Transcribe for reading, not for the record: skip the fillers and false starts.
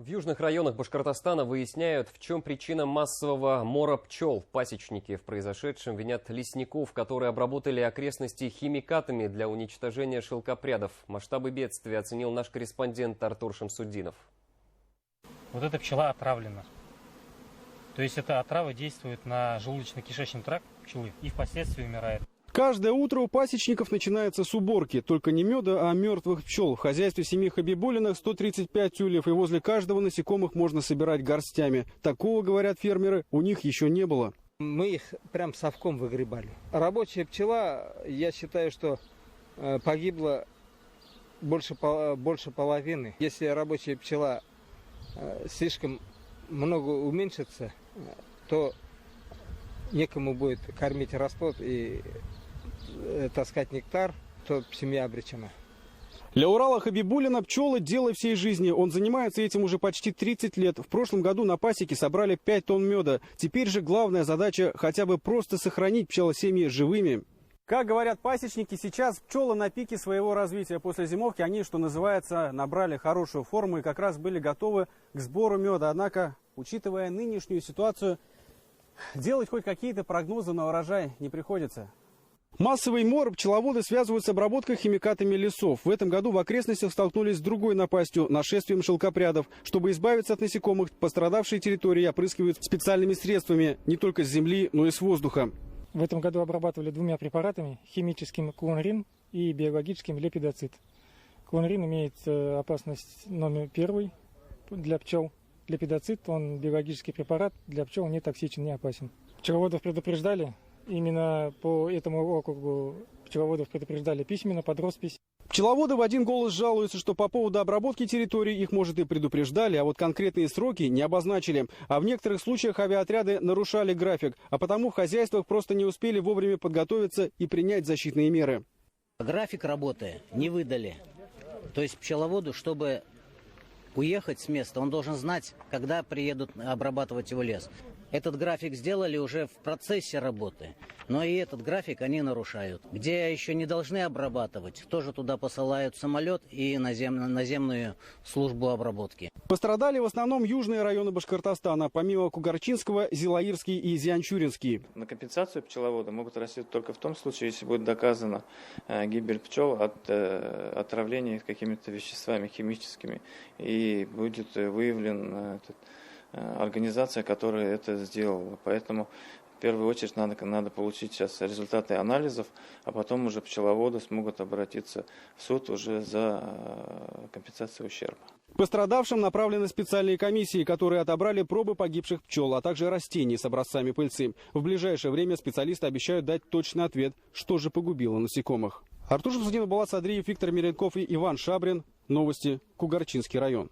В южных районах Башкортостана выясняют, в чем причина массового мора пчел. Пасечники в произошедшем винят лесников, которые обработали окрестности химикатами для уничтожения шелкопрядов. Масштабы бедствия оценил наш корреспондент Артур Шамсудинов. Вот эта пчела отравлена. То есть эта отрава действует на желудочно-кишечный тракт пчелы и впоследствии умирает. Каждое утро у пасечников начинается с уборки. Только не меда, а мертвых пчел. В хозяйстве семьи Хабибулиных 135 ульев, и возле каждого насекомых можно собирать горстями. Такого, говорят фермеры, у них еще не было. Мы их прям совком выгребали. Рабочая пчела, я считаю, что погибла больше половины. Если рабочая пчела слишком много уменьшится, то некому будет кормить расплод и таскать нектар, то семья обречена. Для Урала Хабибулина пчелы – дело всей жизни. Он занимается этим уже почти 30 лет. В прошлом году на пасеке собрали 5 тонн меда. Теперь же главная задача – хотя бы просто сохранить пчелосемьи живыми. Как говорят пасечники, сейчас пчелы на пике своего развития. После зимовки они, что называется, набрали хорошую форму и как раз были готовы к сбору меда. Однако, учитывая нынешнюю ситуацию, делать хоть какие-то прогнозы на урожай не приходится. Массовый мор пчеловоды связывают с обработкой химикатами лесов. В этом году в окрестностях столкнулись с другой напастью – нашествием шелкопрядов. Чтобы избавиться от насекомых, пострадавшие территории опрыскивают специальными средствами не только с земли, но и с воздуха. В этом году обрабатывали двумя препаратами – химическим клонрин и биологическим лепидоцит. Клонрин имеет опасность номер 1 для пчел. Лепидоцит, он биологический препарат, для пчел не токсичен, не опасен. Пчеловодов предупреждали, именно по этому округу пчеловодов предупреждали письменно, под роспись. Пчеловоды в один голос жалуются, что по поводу обработки территорий их, может, и предупреждали, а вот конкретные сроки не обозначили. А в некоторых случаях авиаотряды нарушали график, а потому в хозяйствах просто не успели вовремя подготовиться и принять защитные меры. График работы не выдали. То есть пчеловоду, чтобы уехать с места, он должен знать, когда приедут обрабатывать его лес. Этот график сделали уже в процессе работы, но и этот график они нарушают. Где еще не должны обрабатывать, тоже туда посылают самолет и наземную службу обработки. Пострадали в основном южные районы Башкортостана, помимо Кугарчинского, Зилаирский и Зианчуринский. На компенсацию пчеловода могут рассчитывать только в том случае, если будет доказана гибель пчел от отравления какими-то веществами химическими и будет выявлен организация, которая это сделала. Поэтому в первую очередь надо получить сейчас результаты анализов, а потом уже пчеловоды смогут обратиться в суд уже за компенсацией ущерба. Пострадавшим направлены специальные комиссии, которые отобрали пробы погибших пчел, а также растений с образцами пыльцы. В ближайшее время специалисты обещают дать точный ответ, что же погубило насекомых. Артур Шамсудинов, Булат Садриев, Виктор Миренков и Иван Шабрин. Новости. Кугарчинский район.